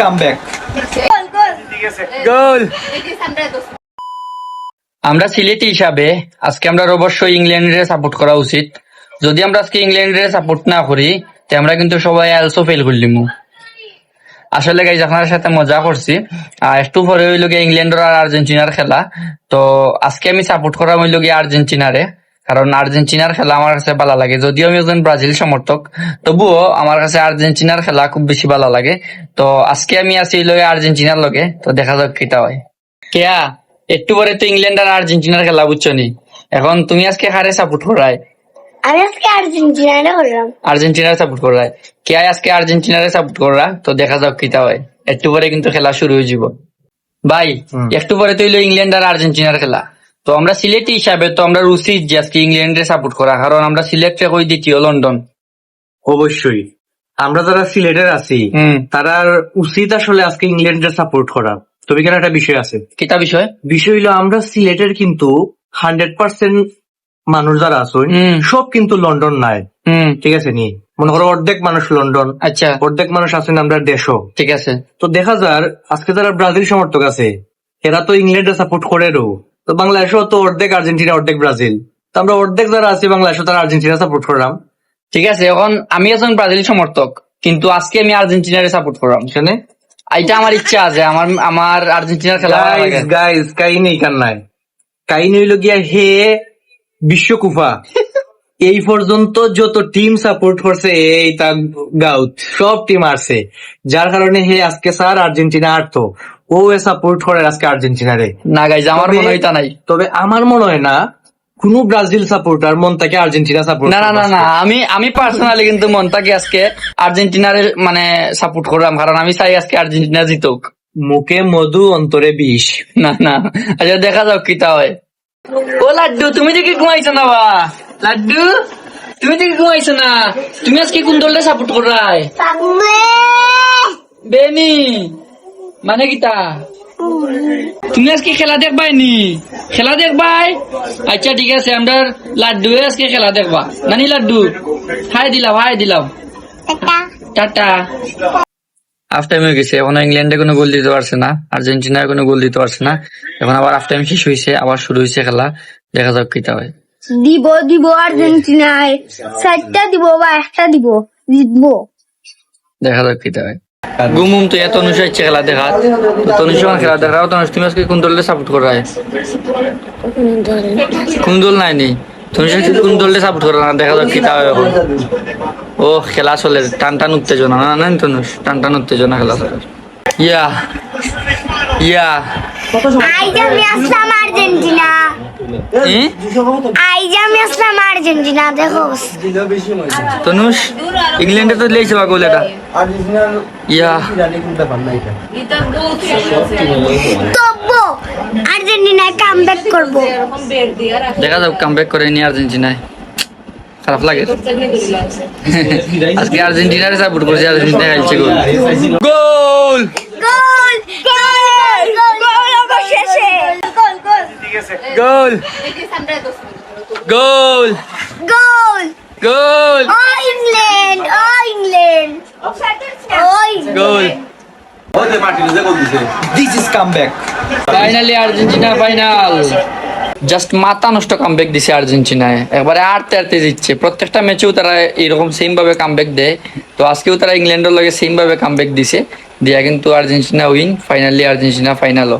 comeback. গোল। আমরা সিলেটি হিসাবে আজকে আমরা অবশ্যই ইংল্যান্ডের সাপোর্ট করা উচিত। যদি আমরা আজকে ইংল্যান্ডের সাপোর্ট না করি তো আমরা কিন্তু সবাই অলসো ফেল করলিম। আসলে গাইজ আপনার সাথে মজা করছি। একটু পরে হইল গিয়ে ইংল্যান্ড আর আর্জেন্টিনার খেলা। তো আজকে আমি সাপোর্ট করা হইল গিয়ে আর্জেন্টিনারে, কারণ আর্জেন্টিনার খেলা আমার কাছে ভালো লাগে। যদিও আমি একজন ব্রাজিল সমর্থক, তবুও আমার কাছে আর্জেন্টিনার খেলা খুব বেশি ভালো লাগে। তো আজকে আমি আছি লগে আর্জেন্টিনার লগে, তো দেখা যাক কিটা হয়। কেয়া একটু পরে তো ইংল্যান্ড আর আর্জেন্টিনার খেলা, বুঝছো নি? এখন তুমি আজকে কারে সাপোর্ট করায়? আমি আজকে আর্জেন্টিনারে হলাম। আর্জেন্টিনার সাপোর্ট করায়। কে আজকে আর্জেন্টিনারে সাপোর্ট করা, তো দেখা যাক কিটা হয়। একটু পরে কিন্তু খেলা শুরু হয়ে যাব ভাই। একটু পরে তো হইলো ইংল্যান্ড আর আর্জেন্টিনার খেলা। তো আমরা সিলেটি হিসাবে তো আমরা উচিত যে আজকে ইংল্যান্ডে সাপোর্ট করা, কারণ আমরা সিলেটে কই দ্বিতীয় লন্ডন। অবশ্যই আমরা যারা সিলেটের আছি তারার উচিত আসলে আজকে ইংল্যান্ডের সাপোর্ট করা। তবে কেন একটা বিষয় আছে। কিটা বিষয়? বিষয় হলো আমরা সিলেটের কিন্তু 100% মানুষ যারা আছে সব কিন্তু লন্ডন নাই। ঠিক আছে নি, মনে করো অর্ধেক মানুষ লন্ডন, আচ্ছা অর্ধেক মানুষ আছেন আমরা দেশও। ঠিক আছে। তো দেখা যার আজকে যারা ব্রাজিল সমর্থক আছে এরা তো ইংল্যান্ডে সাপোর্ট করেরও। তো বাংলাদেশও তো অর্ধেক আর্জেন্টিনা অর্ধেক ব্রাজিল, তো আমরা অর্ধেক যারা আছে বাংলাদেশও তারা আর্জেন্টিনা সাপোর্ট করলাম। ঠিক আছে, এখন আমি একজন ব্রাজিল সমর্থক, কিন্তু আজকে আমি আর্জেন্টিনারে সাপোর্ট করলাম। এখানে এটা আমার ইচ্ছা আছে, আমার আর্জেন্টিনার খেলা ভালো লাগে। গাইজ কাহিনী এখান নাই, কাহিনী হইল গিয়া হে বিশ্বকুফা এই পর্যন্ত যত টিম সাপোর্ট করছে এই তা গাউত সব টিম আসছে, যার কারণে হে আজকে স্যার আর্জেন্টিনা আর্থ ও সাপোর্ট করে আজকে আর্জেন্টিনারে। না গাইজ, আমার মনে হয় তা নাই। তবে আমার মনে হয় না কোন ব্রাজিল সাপোর্টার মন থেকে আর্জেন্টিনা সাপোর্ট। না না না না, আমি পার্সোনালি কিন্তু মন থেকে আজকে আর্জেন্টিনার মানে সাপোর্ট করলাম, কারণ আমি চাই আজকে আর্জেন্টিনা জিতুক। মুখে মধু অন্তরে বিষ। না না, আচ্ছা দেখা যাক কিটা হয়। ও লাড্ডু, তুমি দেখি ঘুমাইছো না বা? লাড্ডু তুমি দেখি ঘুমাইছো না? তুমি আজকে কোন দলটা সাপোর্ট করায়? বেনি মানে কিটা? তুমি আজকে খেলা দেখবাই নি? খেলা দেখবাই? আচ্ছা ঠিক আছে, আমরা লাড্ডু আজকে খেলা দেখবা নানি। লাড্ডু হাই দিলাম টাটা। হাফ টাইম হয়ে গেছে, এখন ইংল্যান্ডে কোনো গোল দিতে পারছে না, আর্জেন্টিনায় কোনো গোল দিতে পারছে না। এখন আবার হাফ টাইম শেষ হয়েছে, আবার শুরু হয়েছে খেলা। দেখা যাক কিটা হয়। দিব আর্জেন্টিনায় 4টা দিব বা 1টা দিব, জিতবো। দেখা যাক কিটা হয়। গুমুম তো এত অনুসার ইচ্ছে খেলা দেখা, তনুষ খেলা দেখাও। তনুষ তুমি আজকে কোন দলে সাপোর্ট করায়? কোন দল নাই নি? তুমি কোন দলে সাপোর্ট করা না? দেখা যাক কিটা হয় এখন। ও খেলা চলে, টান উত্তেজনা না না তনুষ, টান উত্তেজনা খেলা চলে। ইয়া আইজ আমি আসলাম আর্জেন্টিনা, দেখো তনুষ ইংল্যান্ডে তো লেগেছে বা গোল এটা। ইয়া তবু আর্জেন্টিনায় কামব্যাক করব। দেখা যাক কামব্যাক করে নি আর্জেন্টিনায়। খারাপ লাগে আজকে আর্জেন্টিনারে সাপোর্ট করছি, আর্জেন্টিনা খেলছে গোল গোল গোল গোল গোল অবশেষে গোল গোল গোল গোল ও England goal. This is comeback. Finally Argentina final. Just মাথা নষ্ট কামব্যাক দিছে আর্জেন্টিনায়, একবারে আটতে দিচ্ছে। প্রত্যেকটা ম্যাচেও তারা এরকম সেম ভাবে কামব্যাক দেয়, তো আজকেও তারা ইংল্যান্ডের লগে সেম ভাবে কামব্যাক দিছে দিয়া কিন্তু আর্জেন্টিনা উইন। Finally Argentina ফাইনালও।